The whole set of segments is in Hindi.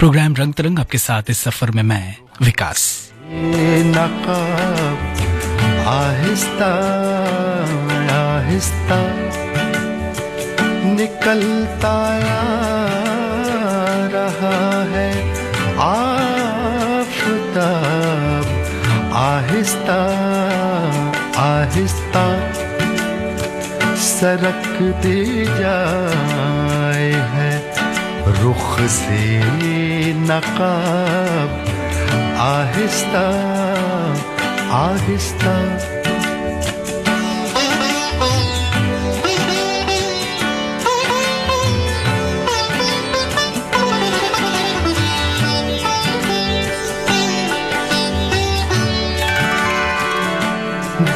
प्रोग्राम रंग तरंग आपके साथ इस सफर में मैं विकास। नकाब आहिस्ता आहिस्ता निकलता रहा है आफताब आहिस्ता आहिस्ता सरकती जाए है रुख से नकाब आहिस्ता आहिस्ता।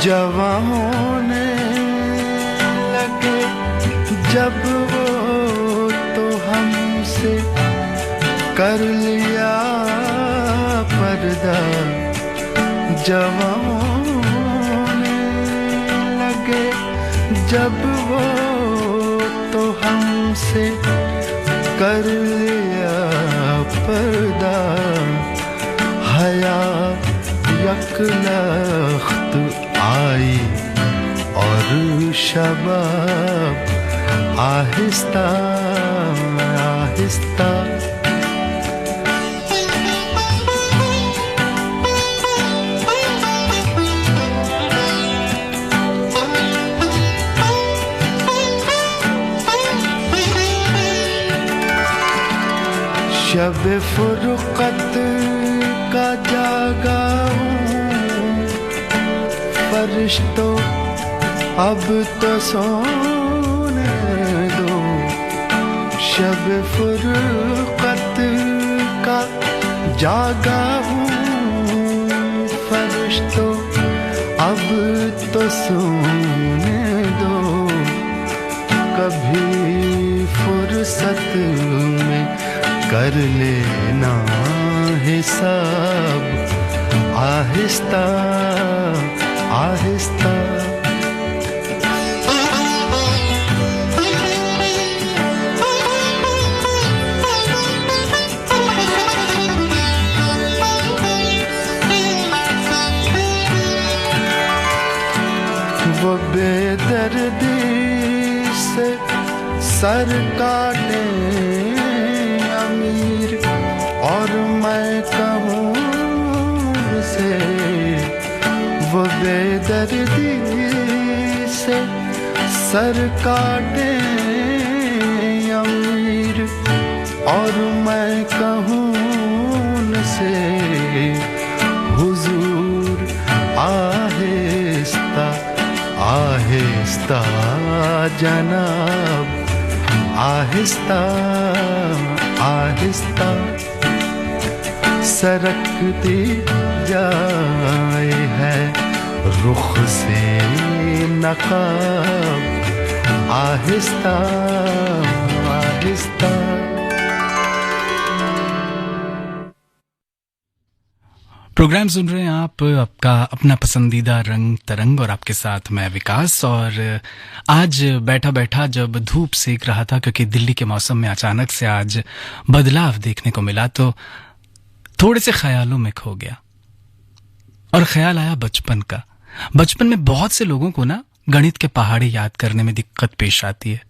जवां होने लगे जब वो तो हमसे कर लिया पर्दा। जवां होने लगे जब वो तो हमसे कर लिया पर्दा। हया यकलख्त आई और शबाब आहिस्ता आहिस्ता। शब फुरकत का जागा फरिश्तों अब तो सोने दो। शब फुरकत का जागा हूँ फरिश्तों अब तो सोने दो। कभी फुर्सत में कर लेना हिसाब आहिस्ता आहिस्ता। वो बेदर्दी से सर काटे अमीर और मैं कहूँ से। वो बेदर्दी से सर काटे अमीर और मैं कहूँ से। हुजूर आहिस्ता आहिस्ता जनाब आहिस्ता आहिस्ता सरकती जाए है रुख से नकाब आहिस्ता आहिस्ता। प्रोग्राम सुन रहे हैं आप, आपका अपना पसंदीदा रंग तरंग और आपके साथ मैं विकास। और आज बैठा बैठा जब धूप सेक रहा था, क्योंकि दिल्ली के मौसम में अचानक से आज बदलाव देखने को मिला, तो थोड़े से ख्यालों में खो गया और ख्याल आया बचपन का। बचपन में बहुत से लोगों को ना गणित के पहाड़े याद करने में दिक्कत पेश आती है।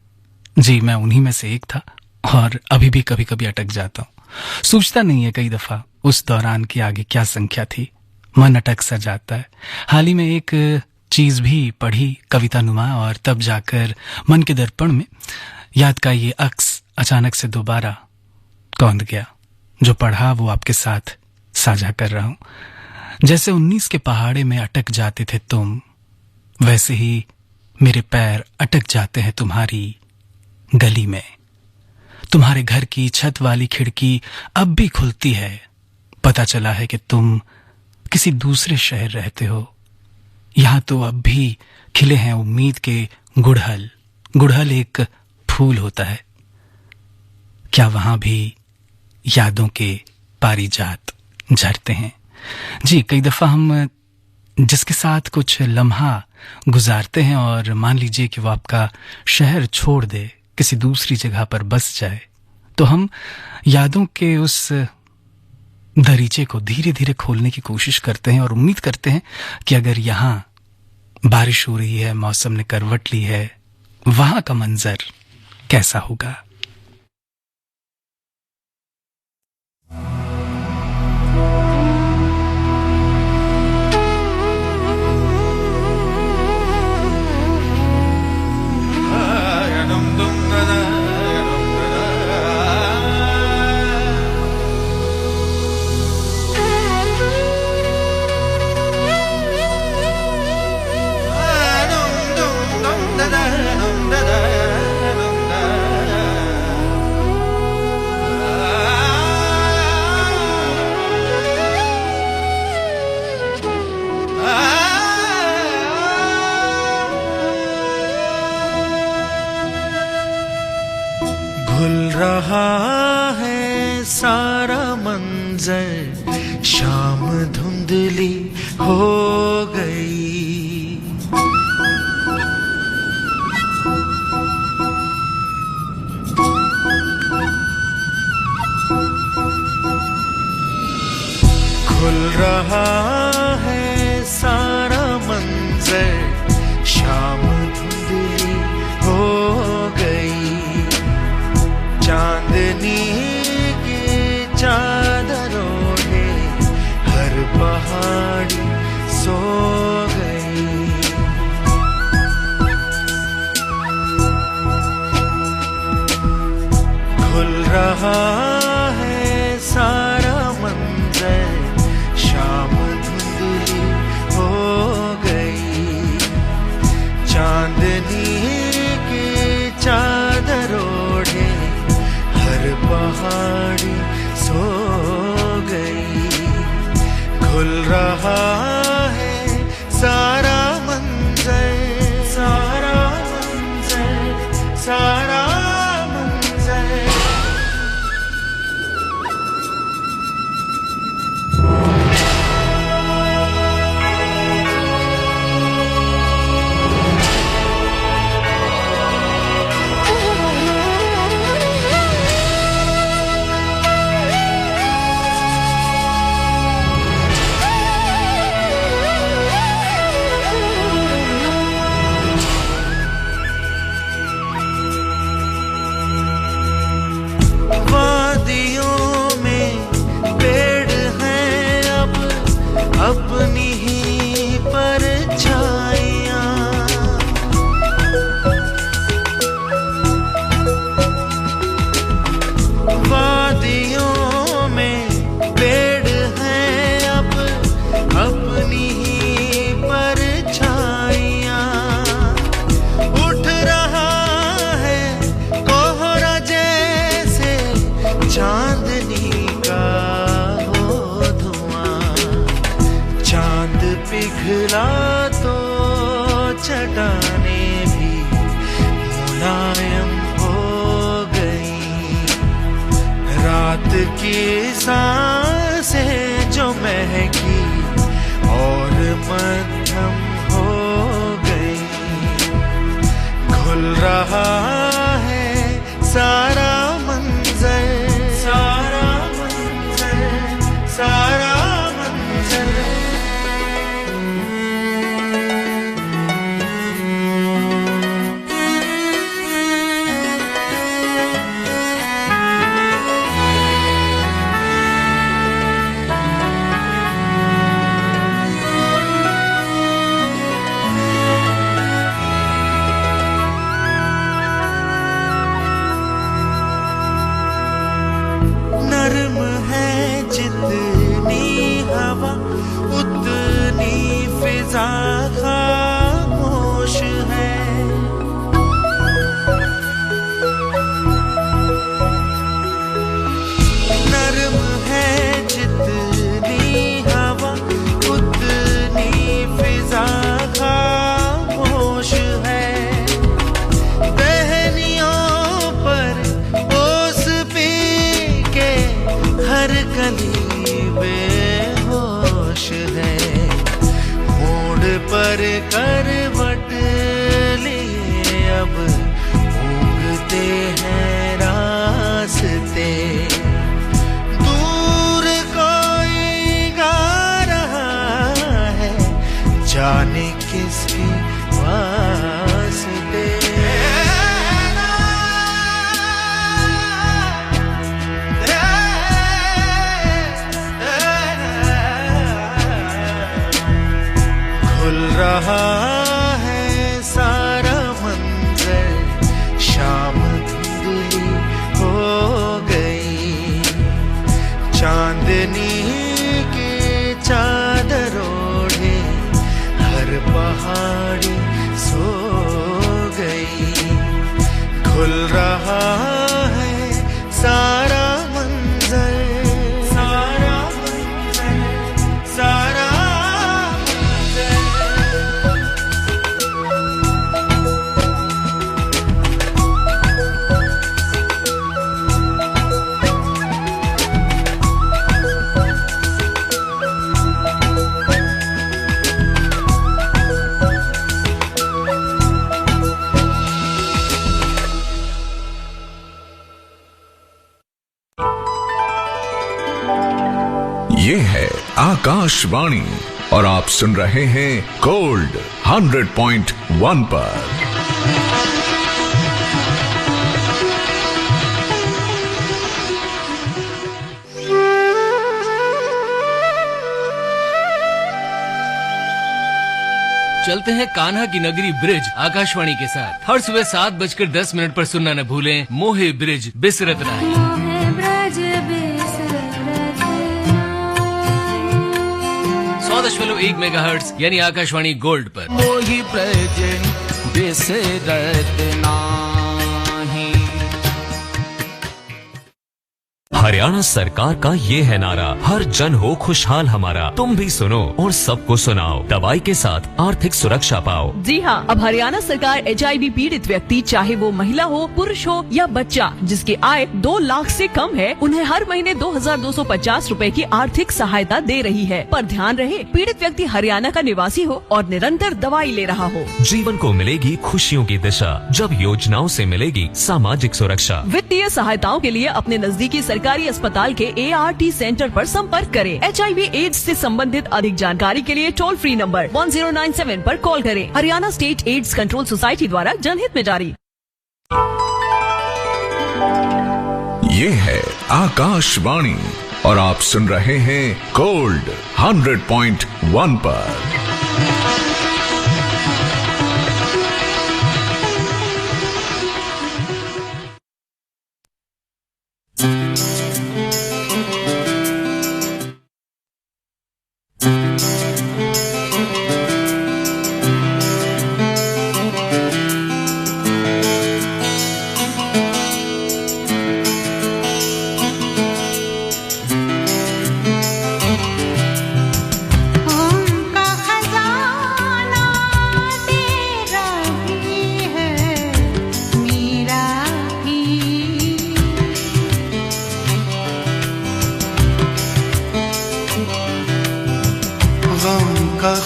जी, मैं उन्हीं में से एक था और अभी भी कभी कभी अटक जाता हूँ। सोचता नहीं है कई दफा उस दौरान की आगे क्या संख्या थी, मन अटक सा जाता है। हाल ही में एक चीज भी पढ़ी कविता नुमा, और तब जाकर मन के दर्पण में याद का ये अक्स अचानक से दोबारा कौंध गया। जो पढ़ा वो आपके साथ साझा कर रहा हूं। जैसे 19 के पहाड़े में अटक जाते थे तुम, वैसे ही मेरे पैर अटक जाते हैं तुम्हारी गली में। तुम्हारे घर की छत वाली खिड़की अब भी खुलती है। पता चला है कि तुम किसी दूसरे शहर रहते हो। यहां तो अब भी खिले हैं उम्मीद के गुड़हल। गुड़हल एक फूल होता है। क्या वहां भी यादों के पारिजात झरते हैं? जी, कई दफा हम जिसके साथ कुछ लम्हा गुजारते हैं और मान लीजिए कि वो आपका शहर छोड़ दे, किसी दूसरी जगह पर बस जाए, तो हम यादों के उस दरीचे को धीरे धीरे खोलने की कोशिश करते हैं और उम्मीद करते हैं कि अगर यहाँ बारिश हो रही है, मौसम ने करवट ली है, वहां का मंजर कैसा होगा। रहा है सारा मंजर, शाम धुंधली हो गई। खुल रहा है सारा मंजर, शाम धुंधली हो गई। चांदनी की चादरों ने हर पहाड़ी सो गई। खुल रहा है सारा मंजर, शाम धुंधली हो गई। चांदनी की चादरों ने पहाड़ी सो गई। खुल रहा है सारा मंजर, सारा मंजर, सारा मंजर। अपनी ही परछाइयाँ, वादियों में पेड़ हैं अब अपनी ही परछाइयाँ। उठ रहा है कोहरा जैसे चांदनी का पिघला तो चट्टाने भी मुलायम हो गई। रात की सांसें जो महकी और मध्यम हो गई। खुल रहा है सारा मंजर, सारा मंजर, सारा मंजर। नर्म है जितनी हवा उतनी फिजा खामोश है। नर्म है जितनी हवा उतनी फिजा खामोश है। टहनियों पर ओस पी के हर गली बेहोश है। मोड़ पर करवट लिए अब ऊँघते हैं रास्ते। वास्ते। दूर कोई गा रहा है जाने किसके वास्ते। खुल रहा है सारा मंजर, शाम धुंधली हो गई। चांदनी की चादर ओढ़े हर पहाड़ी सो गई। खुल रहा है सारा मंजर, सारा मंजर, सारा ये है आकाशवाणी और आप सुन रहे हैं गोल्ड 100.1 पर। चलते हैं कान्हा की नगरी ब्रिज आकाशवाणी के साथ। हर सुबह 7:10 पर सुनना न भूलें मोहे ब्रिज बिसरत नाही। 100.1 मेगाहर्ट्ज यानी आकाशवाणी गोल्ड पर। मोहि ब्रज बिसरत नाही। हरियाणा सरकार का ये है नारा, हर जन हो खुशहाल हमारा। तुम भी सुनो और सबको सुनाओ, दवाई के साथ आर्थिक सुरक्षा पाओ। जी हाँ, अब हरियाणा सरकार HIV पीड़ित व्यक्ति, चाहे वो महिला हो, पुरुष हो या बच्चा, जिसकी आय 2 लाख से कम है, उन्हें हर महीने 2250 रूपए की आर्थिक सहायता दे रही है। पर ध्यान रहे, पीड़ित व्यक्ति हरियाणा का निवासी हो और निरंतर दवाई ले रहा हो। जीवन को मिलेगी खुशियों की दिशा, जब योजनाओं से मिलेगी सामाजिक सुरक्षा। वित्तीय सहायताओं के लिए अपने नजदीकी सरकारी अस्पताल के ART सेंटर पर संपर्क करें। HIV एड्स से संबंधित अधिक जानकारी के लिए टोल फ्री नंबर 1097 पर कॉल करें। Haryana state AIDS control society द्वारा जनहित में जारी। ये है आकाशवाणी और आप सुन रहे हैं गोल्ड 100.1 पर।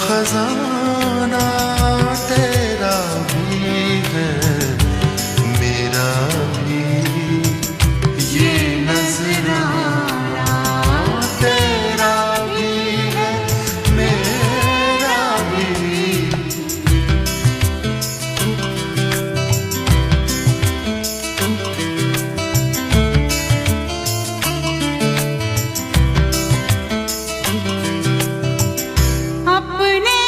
खजाना तेरा भी है मेरा भी, ये नजराना तेरा भी है मेरा भी। अपने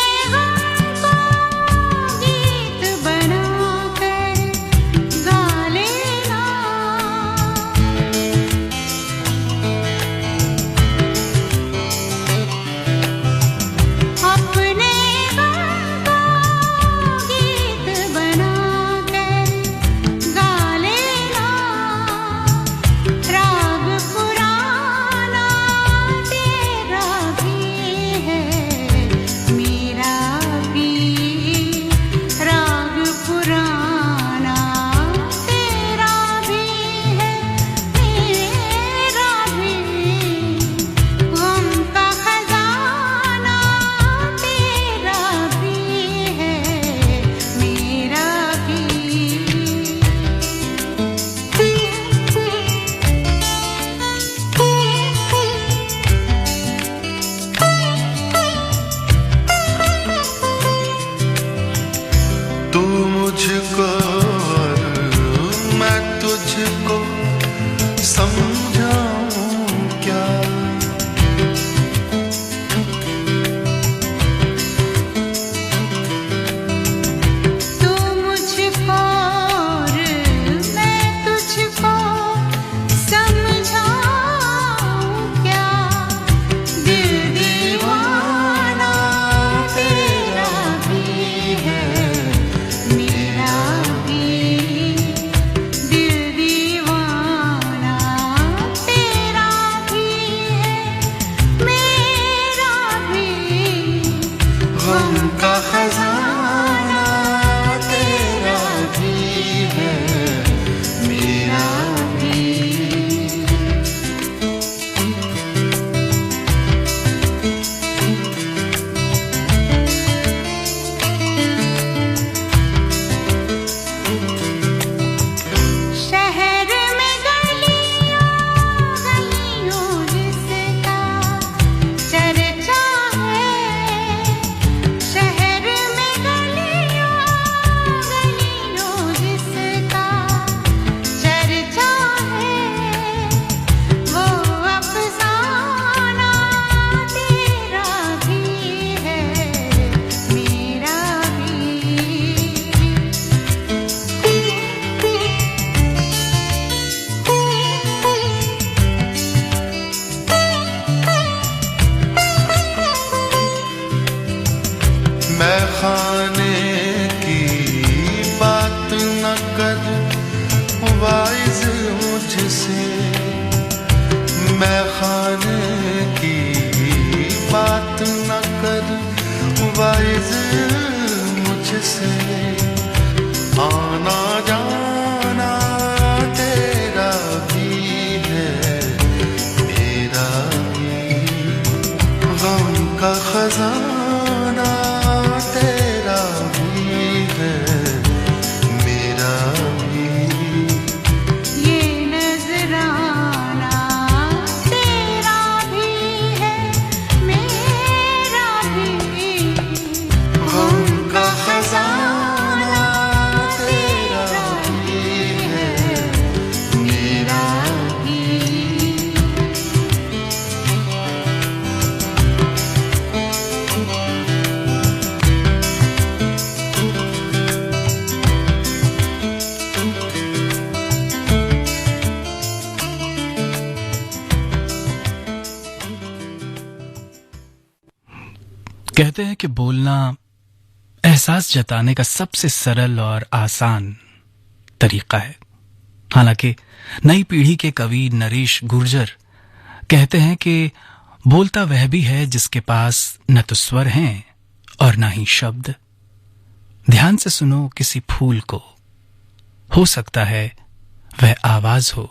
कहते हैं कि बोलना एहसास जताने का सबसे सरल और आसान तरीका है। हालांकि नई पीढ़ी के कवि नरेश गुर्जर कहते हैं कि बोलता वह भी है जिसके पास न तो स्वर हैं और ना ही शब्द। ध्यान से सुनो किसी फूल को, हो सकता है वह आवाज हो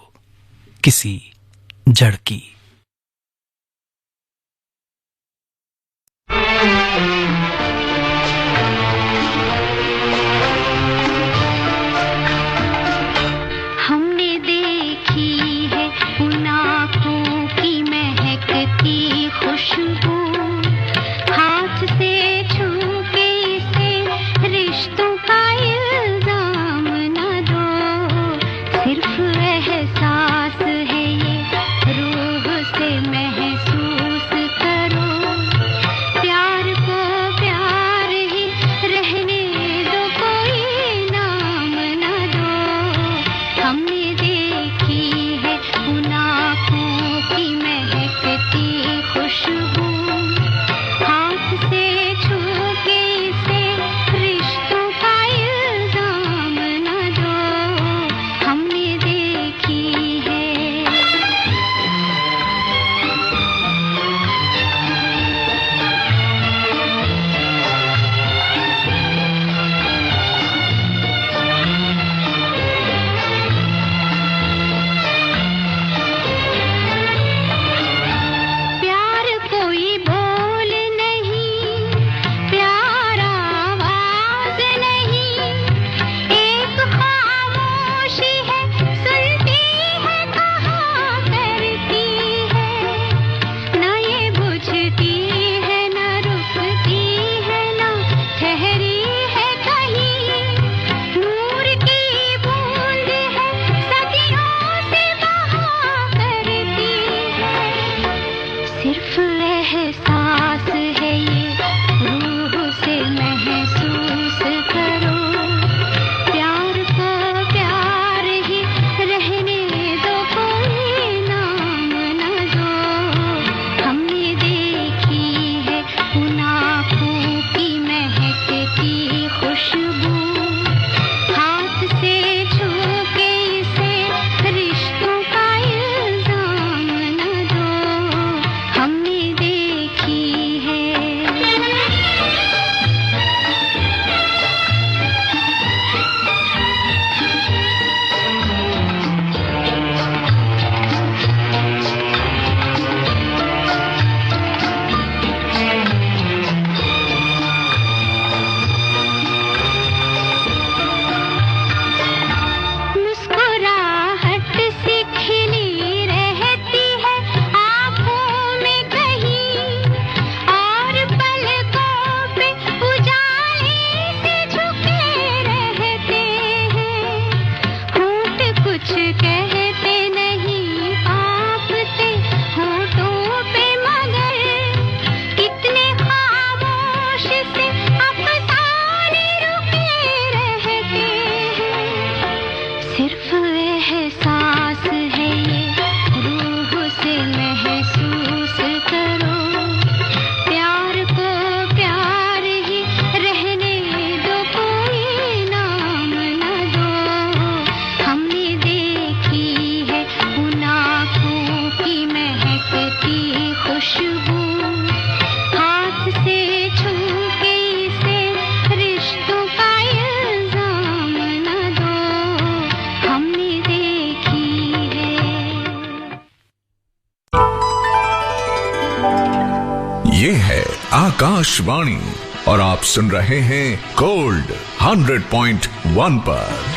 किसी जड़ की। हमने देखी है उन आँखों की महकती खुशबू, हाथ से छू के इसे रिश्तों का इल्जाम न दो। सिर्फ एहसास है ये, रूह से महसूस करो। प्यार को प्यार ही रहने दो, कोई नाम न दो। हमने देखी है उन आँखों की महकती खुशबू, हाथ से छू के इसे रिश्तों का इल्जाम न दो। हमने देखी है। प्यार कोई बोल नहीं, प्यार आवाज नहीं, एक खामोशी है, सुनती है कहाँ करती है। न ये बुझती है, न रुकती है, न ठहरी है कहीं। नूर की बूंद है, सदियों से बहा करती है। सिर्फ एहसास है ये, रूह से महसूस करो। प्यार को प्यार ही रहने दो, कोई नाम न दो। हमने देखी है उन आँखों की महकती खुशबू, हाथ से छू के इसे रिश्तों का इल्जाम न दो। हमने देखी है। मुस्कुराहट सी खिली रहती है आँखों में कहीं, और पलकों पे उजाले से झुके रहते हैं। होंठ कुछ कहते नहीं, कांपते होठों पे, मगर कितने खामोश से अफसाने रुके रहते हैं। सिर्फ एहसास है ये, रूह से महसूस करो। प्यार को प्यार ही रहने दो, कोई नाम न दो। हमने देखी है उन आँखों की महकती खुशबू, हाथ से छू के इसे रिश्तों का इल्जाम न दो। हमने देखी है। ये है आकाशवाणी और आप सुन रहे हैं गोल्ड 100.1 पर।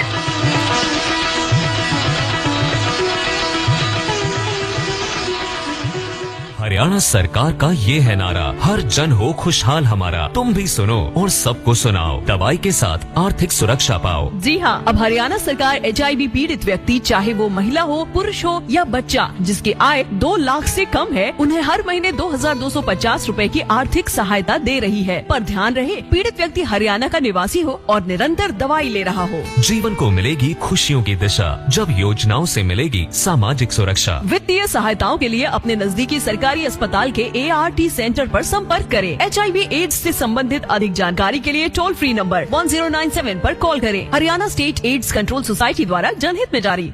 हरियाणा सरकार का ये है नारा, हर जन हो खुशहाल हमारा। तुम भी सुनो और सबको सुनाओ, दवाई के साथ आर्थिक सुरक्षा पाओ। जी हाँ, अब हरियाणा सरकार HIV पीड़ित व्यक्ति, चाहे वो महिला हो, पुरुष हो या बच्चा, जिसकी आय 2 लाख से कम है, उन्हें हर महीने 2250 रूपए की आर्थिक सहायता दे रही है। पर ध्यान रहे, पीड़ित व्यक्ति हरियाणा का निवासी हो और निरंतर दवाई ले रहा हो। जीवन को मिलेगी खुशियों की दिशा, जब योजनाओं से मिलेगी सामाजिक सुरक्षा। वित्तीय सहायताओं के लिए अपने नजदीकी सरकारी सरकारी अस्पताल के ART सेंटर पर संपर्क करें। HIV एड्स से संबंधित अधिक जानकारी के लिए टोल फ्री नंबर 1097 पर कॉल करें। Haryana state AIDS control society द्वारा जनहित में जारी।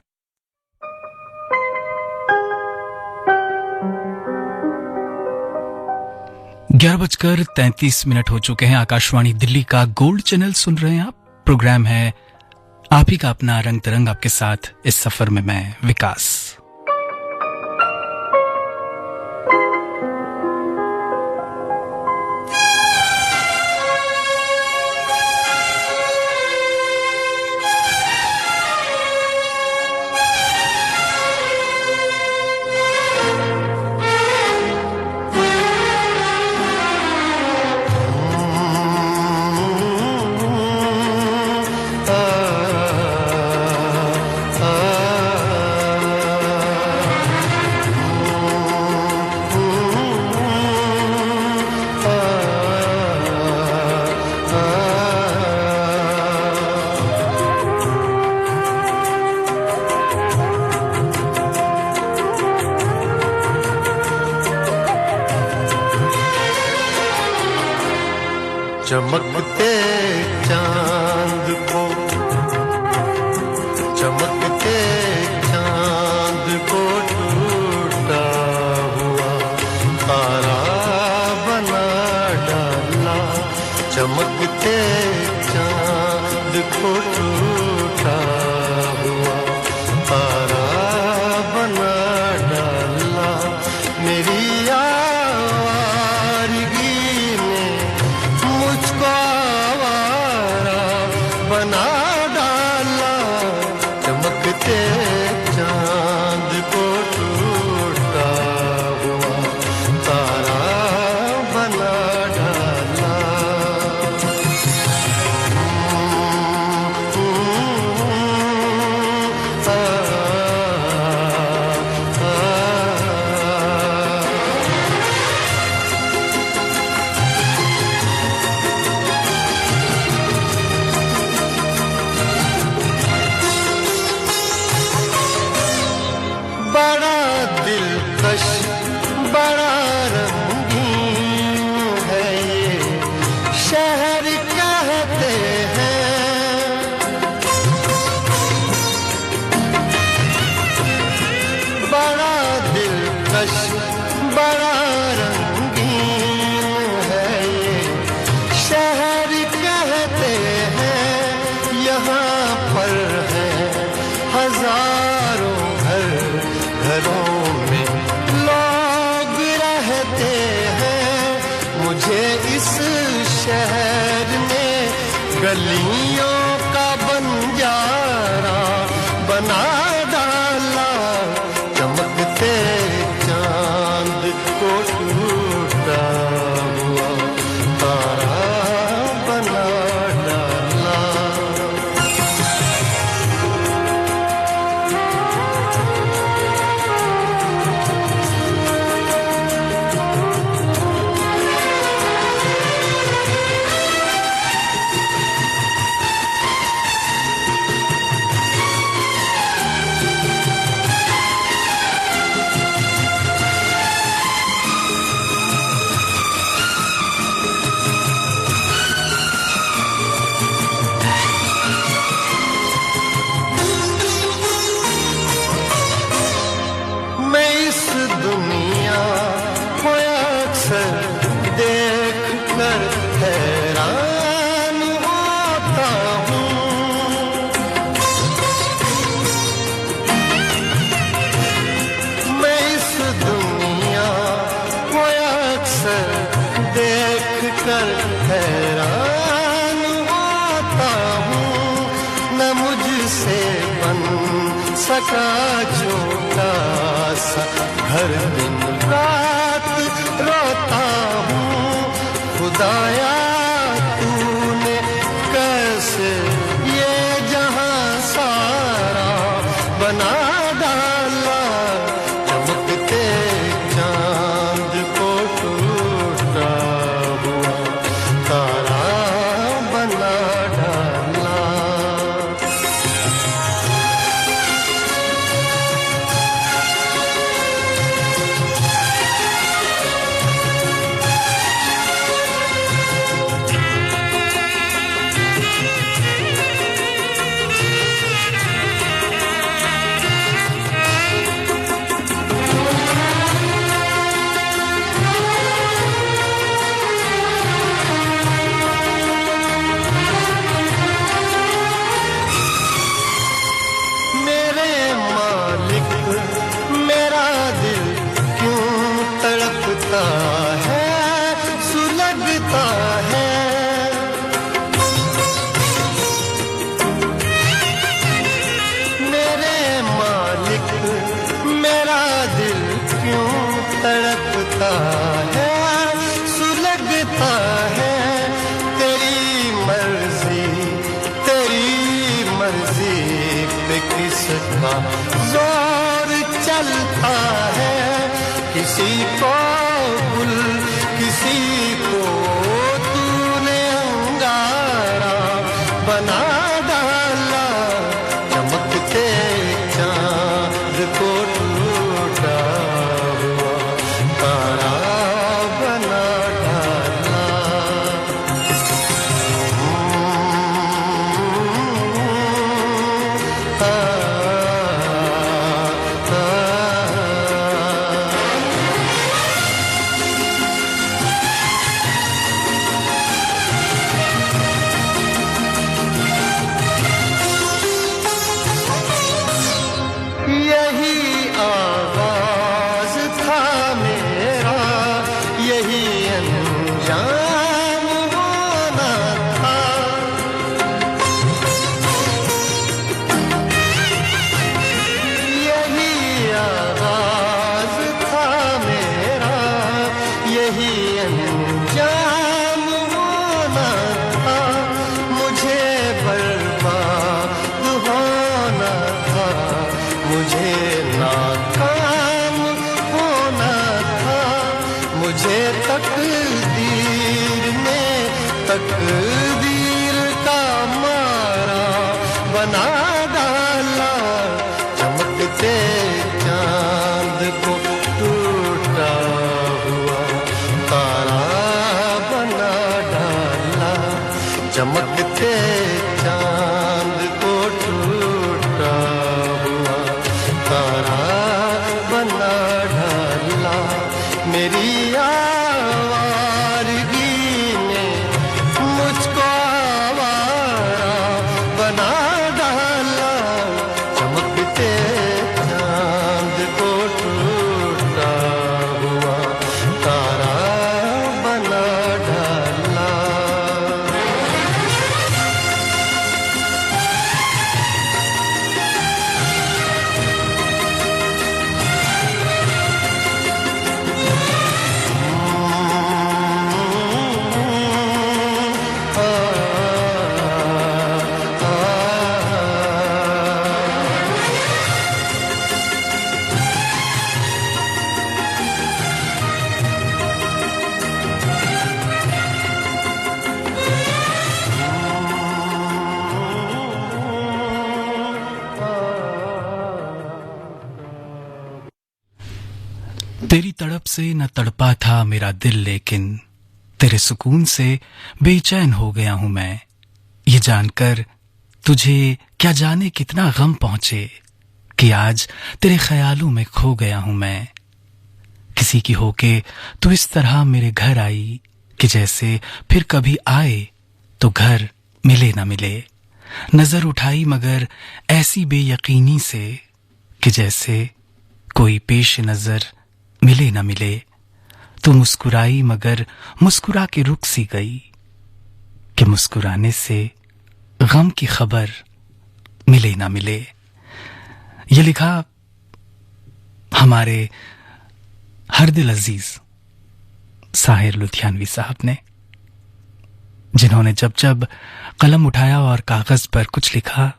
11:33 हो चुके हैं। आकाशवाणी दिल्ली का गोल्ड चैनल सुन रहे हैं आप। प्रोग्राम है आप ही का अपना रंग तरंग, आपके साथ इस सफर में मैं विकास। चमकते चांद को, चमकते चांद को टूटा हुआ तारा बना डाला। चमकते चांद को टूटा हुआ तारा बना डाला। मेरी बना डाला। चमकते चांद को टूटा हुआ तारा बना डाला। बड़ा रंगीन है ये शहर कहते हैं। बड़ा दिलकश बड़ा रंगीन है ये शहर कहते हैं। यहाँ पर है हजारों घर, घरों में लोग रहते हैं। मुझे इस शहर में गलियों का बंजारा बना डाला। चमकते चांद को टूटा हुआ तारा बना डाला। हैरान होता हूँ। मैं इस दुनिया को अक्सर देख कर हैरान होता हूँ। न मुझसे बन सका छोटा सा घर, दिन रात रोता हूँ। खुदाया तूने कैसे ये जहां सारा बना डाला। चमकते चांद को टूटा हुआ तारा बना डाला। लगता है, सुलगता है। मेरे मालिक मेरा दिल क्यों तड़पता है, सुलगता है। तेरी मर्जी पे किसका जोर चलता है। किसी को गुल किसी को तूने अंगारा बना डाला, चमकते चांद को टूटा हुआ तारा बना डाला। यही आवाज था मेरा, यही अंजाम होना था। यही आवाज था मेरा, यही अंजाम होना था। मुझे बर्बाद होना था, मुझे नाकाम होना था। मुझे तकदीर ने तकदीर का मारा बना डाला, चमकते चांद को टूटा हुआ तारा बना डाला, चमकते चांद को टूटा हुआ तारा बना डाला। मेरी आवारगी ने मुझको आवारा बना डाला, चमकते चांद को टूटा हुआ तारा बना डाला। तेरी तड़प से न तड़पा था मेरा दिल, लेकिन तेरे सुकून से बेचैन हो गया हूं मैं। ये जानकर तुझे क्या जाने कितना गम पहुंचे कि आज तेरे ख्यालों में खो गया हूं मैं। किसी की होके तू इस तरह मेरे घर आई कि जैसे फिर कभी आए तो घर मिले ना मिले। नजर उठाई मगर ऐसी बेयकीनी से कि जैसे कोई पेश नजर मिले ना मिले। तू मुस्कुराई मगर मुस्कुरा के रुक सी गई कि मुस्कुराने से गम की खबर मिले ना मिले। ये लिखा हमारे हर दिल अजीज साहिर लुधियानवी साहब ने, जिन्होंने जब जब कलम उठाया और कागज पर कुछ लिखा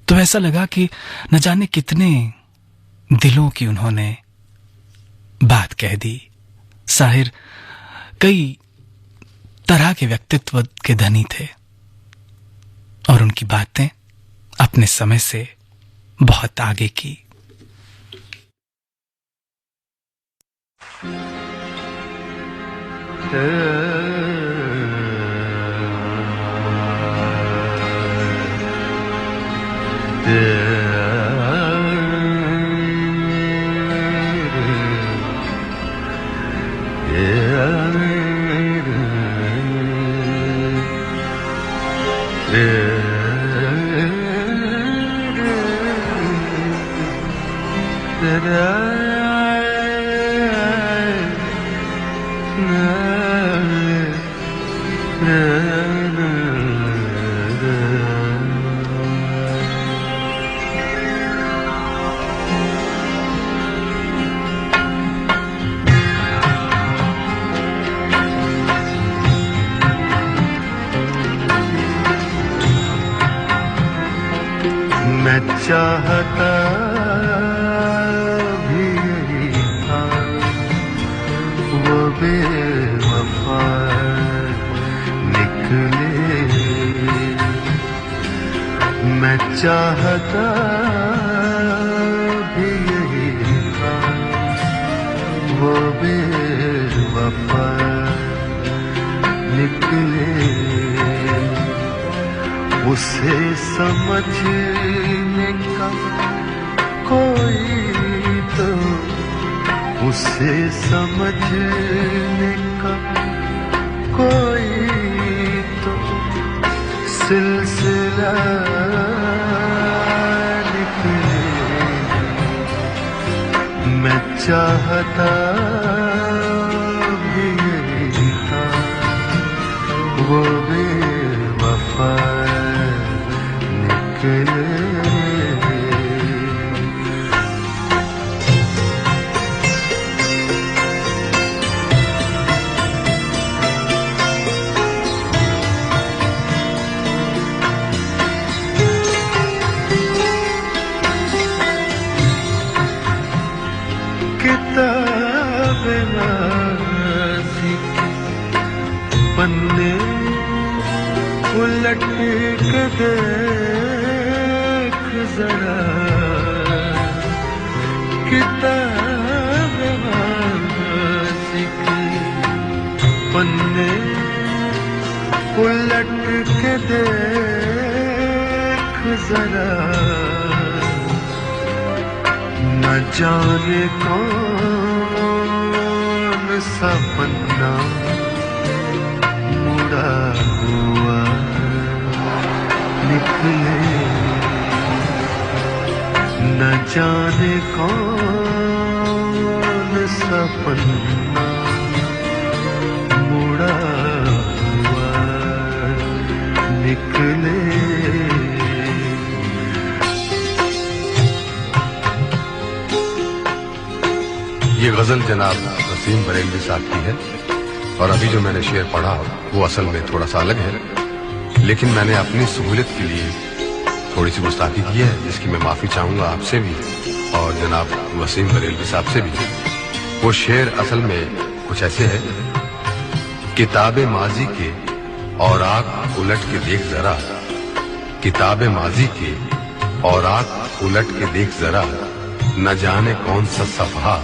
तो ऐसा लगा कि न जाने कितने दिलों की उन्होंने बात कह दी। साहिर कई तरह के व्यक्तित्व के धनी थे और उनकी बातें अपने समय से बहुत आगे की। वो बेवफा निकले। मैं चाहता भी यही था, वो बेवफा निकले। उसे समझने का कोई तो, उसे समझने का कोई तो सिलसिला निकले। मैं चाहता भी यही था, वो बेवफा निकले। पन्ने उलट के देख जरा, किताब वासी की पन्ने उलट के देख जरा। न जाने कौन सा पन्ना मुड़ा हुआ निकले। न जाने कौन सा पन्ना मुड़ा हुआ निकले। ये गजल जनाब वसीम बरेलवी साहब की है, और अभी जो मैंने शेर पढ़ा वो असल में थोड़ा सा अलग है, लेकिन मैंने अपनी सहूलियत के लिए थोड़ी सी गुस्ताखी की है, जिसकी मैं माफी चाहूंगा आपसे भी और जनाब वसीम बरेलवी साहब से भी। वो शेर असल में कुछ ऐसे है, किताबे माजी के और आंख उलट के देख जरा, किताबे माजी के और आंख उलट के देख जरा, न जाने कौन सा सफहा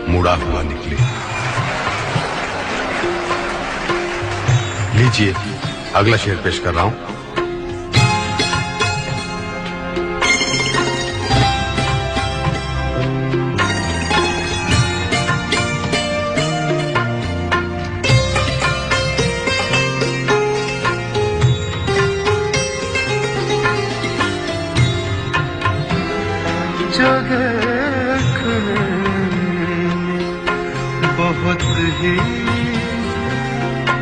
मुड़ा हुआ निकले। लीजिए अगला शेर पेश कर रहा हूं। जो देखने बहुत ही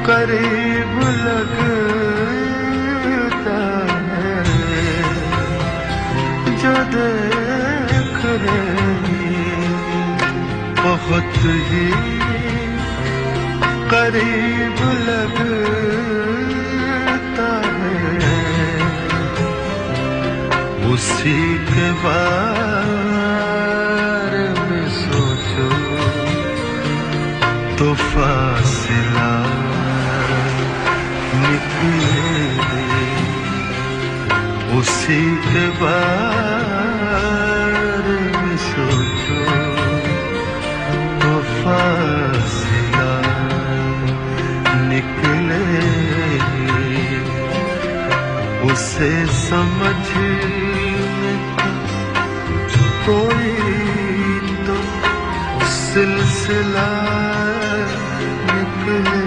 करीब लगता है, जो देखने बहुत ही करीब लगता है, उसी के बारे में सोचो तो फासिला निकले। उसी के बारे में सोचो तो फासिला निकले। उसे समझने का कोई तो सिलसिला निकले।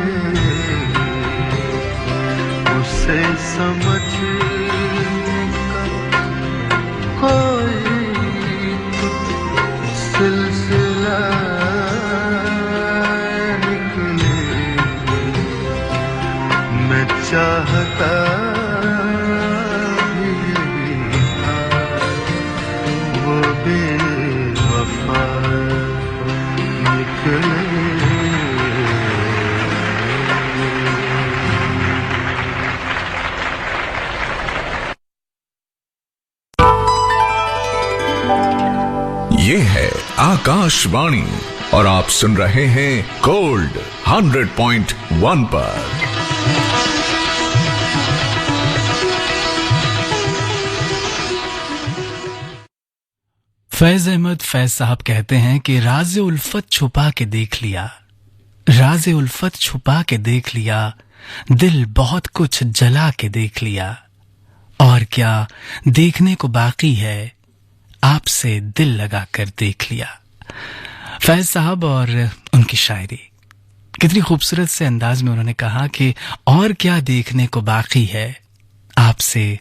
उसे समझने का कोई तो सिलसिला निकले। मैं चाहता भी यही था, वो बेवफा निकले। ये है आकाशवाणी और आप सुन रहे हैं गोल्ड 100.1 पर। फैज अहमद फैज साहब कहते हैं कि राज़े उल्फत छुपा के देख लिया, राज़े उल्फत छुपा के देख लिया, दिल बहुत कुछ जला के देख लिया, और क्या देखने को बाकी है, आपसे दिल लगा कर देख लिया। फैज साहब और उनकी शायरी कितनी खूबसूरत से अंदाज में उन्होंने कहा कि और क्या देखने को बाकी है, आपसे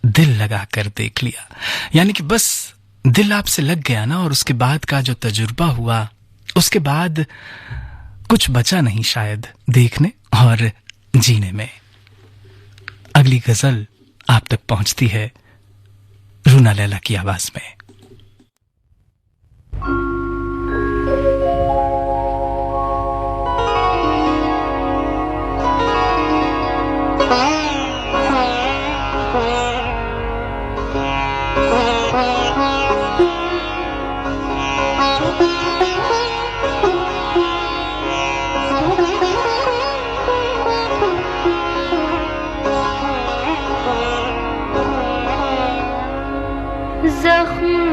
दिल लगा कर देख लिया। यानी कि बस दिल आपसे लग गया ना, और उसके बाद का जो तजुर्बा हुआ, उसके बाद कुछ बचा नहीं शायद देखने और जीने में। अगली गजल आप तक पहुंचती है रूना लैला की आवाज में। जख्म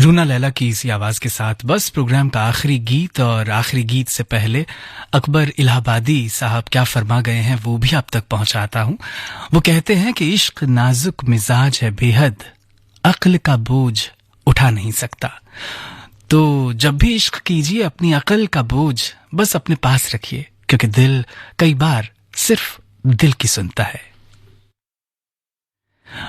रूना लैला की इसी आवाज के साथ बस प्रोग्राम का आखिरी गीत, और आखिरी गीत से पहले अकबर इलाहाबादी साहब क्या फरमा गए हैं वो भी आप तक पहुंचाता हूं। वो कहते हैं कि इश्क नाजुक मिजाज है बेहद, अक्ल का बोझ उठा नहीं सकता। तो जब भी इश्क कीजिए अपनी अक्ल का बोझ बस अपने पास रखिए, क्योंकि दिल कई बार सिर्फ दिल की सुनता है।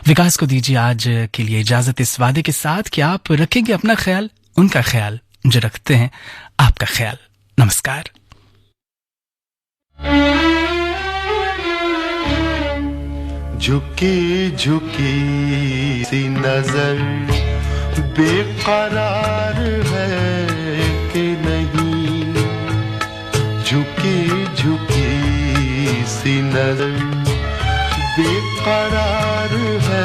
विकास को दीजिए आज के लिए इजाजत इस वादे के साथ कि आप रखेंगे अपना ख्याल, उनका ख्याल जो रखते हैं आपका ख्याल। नमस्कार। झुकी झुकी सी नजर बेकरार है कि नहीं, झुकी झुकी सी नजर बेकरार है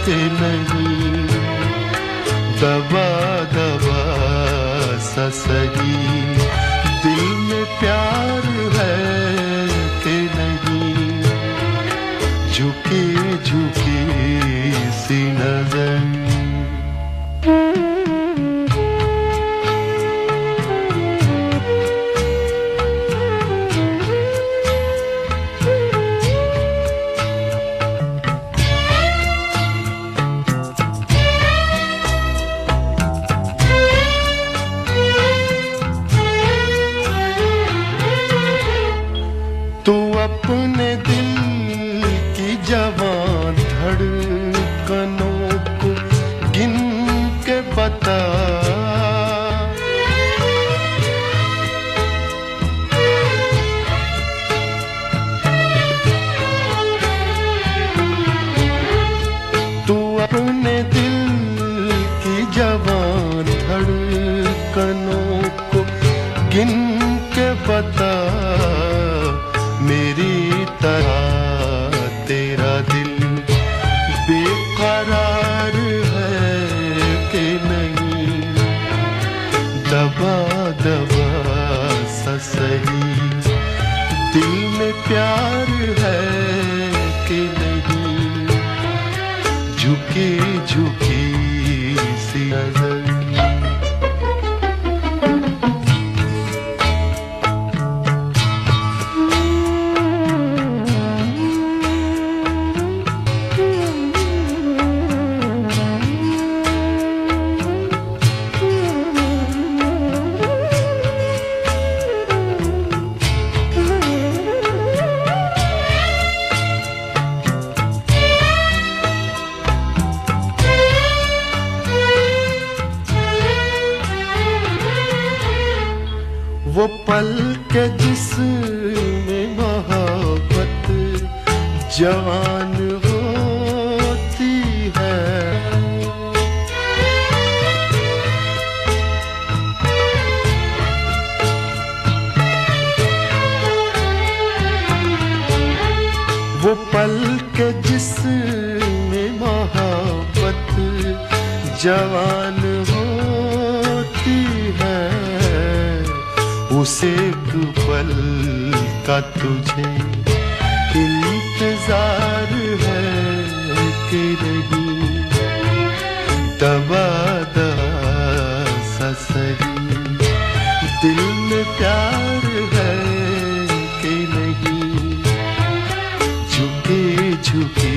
कि नहीं, दबा दबा सा सही दिल में प्यार है कि नहीं, झुकी झुकी सी नजर। तू अपने दिल की जवां धड़कनों को गिन के बता, तू अपने दिल की जवां धड़कनों को गिन के बता, मेरी तरह तेरा दिल बेकरार है कि नहीं, दबा दबा सा सही दिल में प्यार है कि नहीं, झुकी झुकी सी नजर। वो पल के जिसमें मोहब्बत जवान होती है, वो पल के जिसमें मोहब्बत जवान होती है, उसे एक पल का तुझे इंतजार है कि नहीं, दबा दबा सा सही दिल में प्यार है कि नहीं, झुकी झुकी